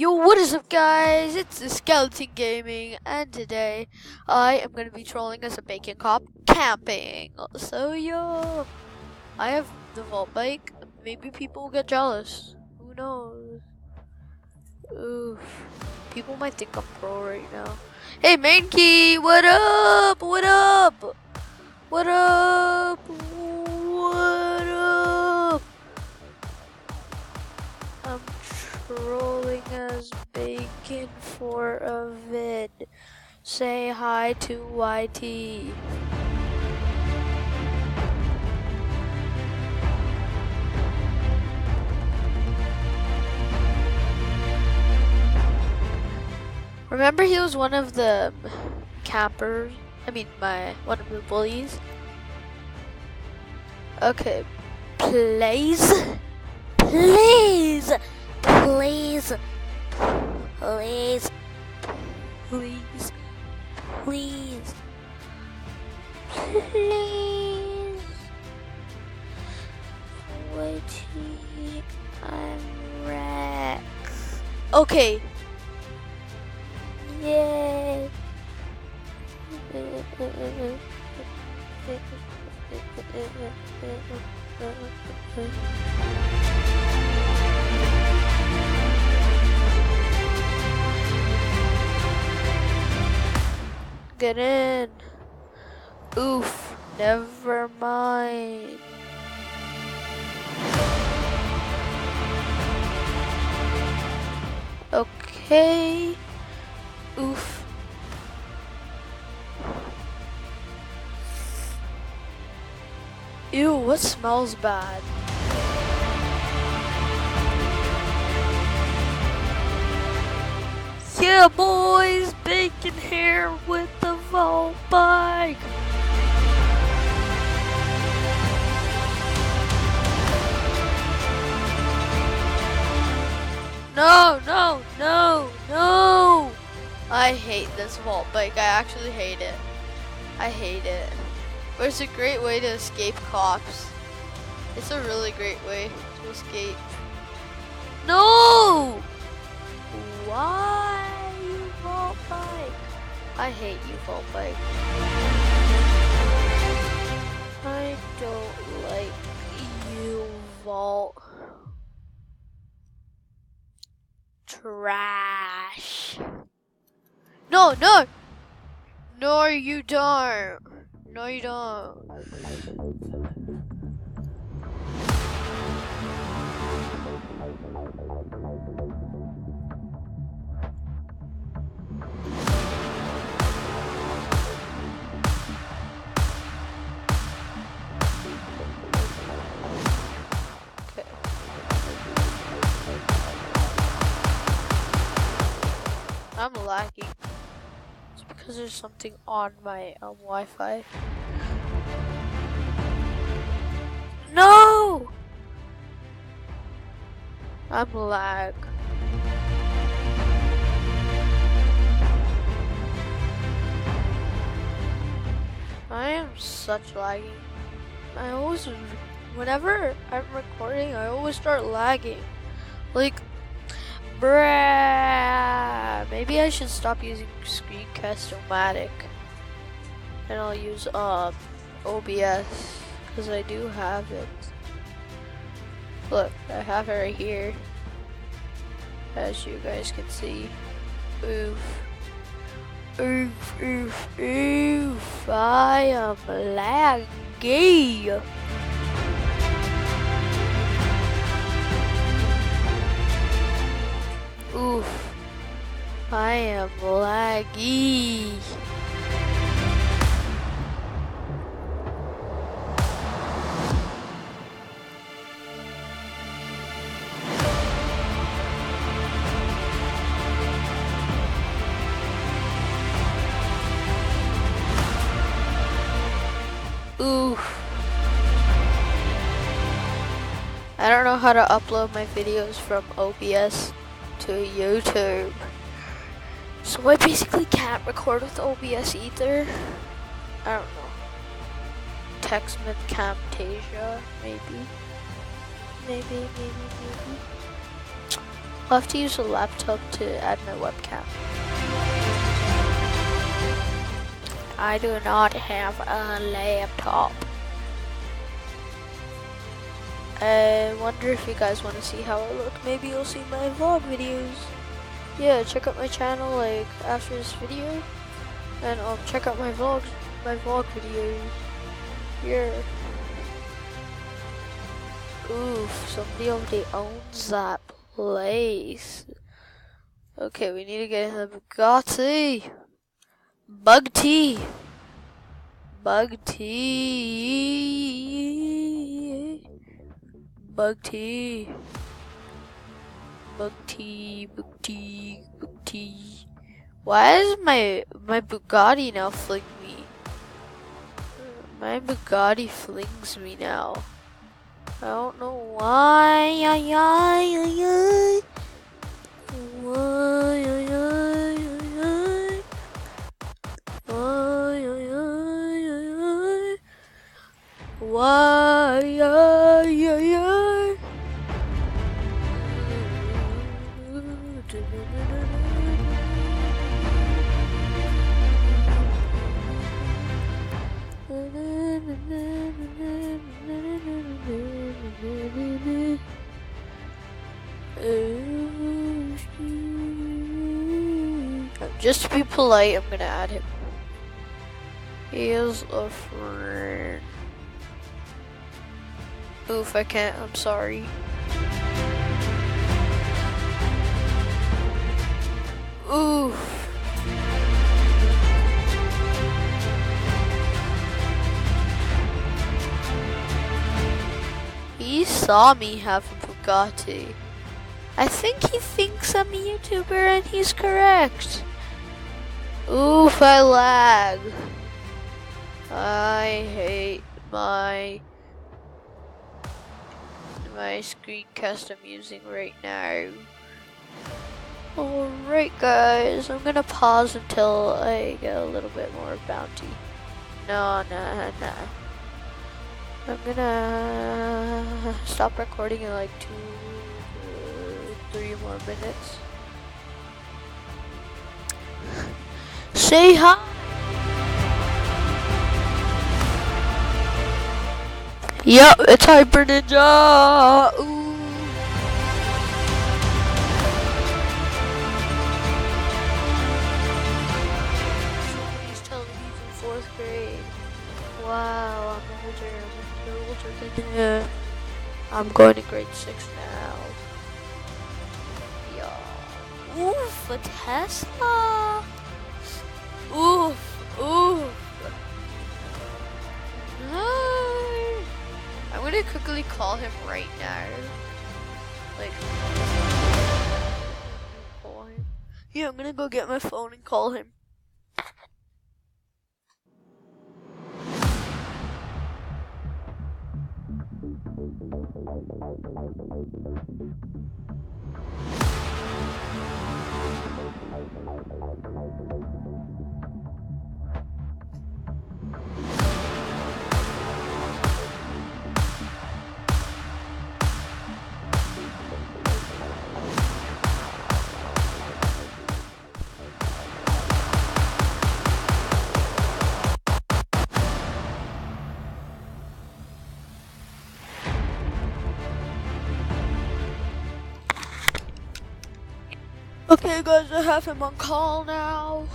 Yo, what is up, guys? It's the Skeleton Gaming, and today I am going to be trolling as a bacon cop camping. So, yo, I have the vault bike. Maybe people will get jealous. Who knows? Oof. People might think I'm pro right now. Hey, Main Key, what up? What up? What up? What up? I'm trolling as bacon for a vid. Say hi to YT. Remember, he was one of the campers. One of the bullies. Okay, please, please, please, please, please, please, please. Wait, I'm Rex. Okay. Yay. Get in. Oof, never mind. Okay. Oof. Ew, what smells bad? Yeah, boys, bacon here with the vault bike. No, no, no, no. I hate this vault bike. I actually hate it. I hate it. But it's a great way to escape cops. It's a really great way to escape. No! Why, you vault bike? I hate you, vault bike. I don't like you, vault. Trash. No, no! No, you don't. No, you don't. Okay. I'm lagging. It's because there's something on my Wi-Fi. No! I'm lag. I am such lagging. Whenever I'm recording, I always start lagging. Like, bruh. Maybe I should stop using Screencast-O-Matic. And I'll use OBS. Because I do have it. Look, I have it right here. As you guys can see. Oof. Oof, oof, oof. I am laggy. Oof. I am laggy. Oof. I don't know how to upload my videos from OBS to YouTube. So I basically can't record with OBS either. I don't know. Textman Camtasia, maybe. Maybe. I'll have to use a laptop to add my webcam. I do not have a laptop. I wonder if you guys want to see how I look. Maybe you'll see my vlog videos. Yeah, check out my channel like after this video, and check out my vlog videos. Yeah. Oof, somebody already owns that place. Okay, we need to get in the Bugatti. Bug tea. Bug tea. Bug tea. Bug tea. Bug tea. Bug tea. Why is my Bugatti now fling me? My Bugatti flings me now. I don't know why. Just to be polite, I'm gonna add him. He is a friend. Oof, I can't, I'm sorry. Oof. He saw me have a Bugatti. I think he thinks I'm a YouTuber and he's correct. Oof, I lag. I hate my screencast I'm using right now. Alright guys, I'm gonna pause until I get a little bit more bounty. No. I'm gonna stop recording in like 3 more minutes. Say hi! Yup, it's Hyper Ninja! Ooh. Somebody's telling me he's in 4th grade. Wow, I'm older than him. I'm going to grade 6 now. Yeah. Oof, a Tesla! Oof. No. I'm gonna quickly call him right now. Like, call him. Yeah, I'm gonna go get my phone and call him. Okay guys, I have him on call now.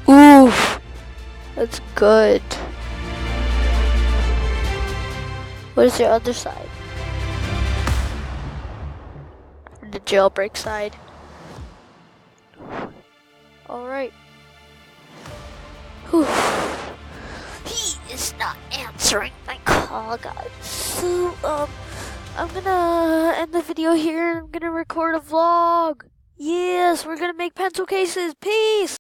Oof, that's good. What is your other side? The jailbreak side. Alright. Whew. He is not answering my call, guys. So, I'm gonna end the video here and I'm gonna record a vlog. Yes, we're gonna make pencil cases. Peace!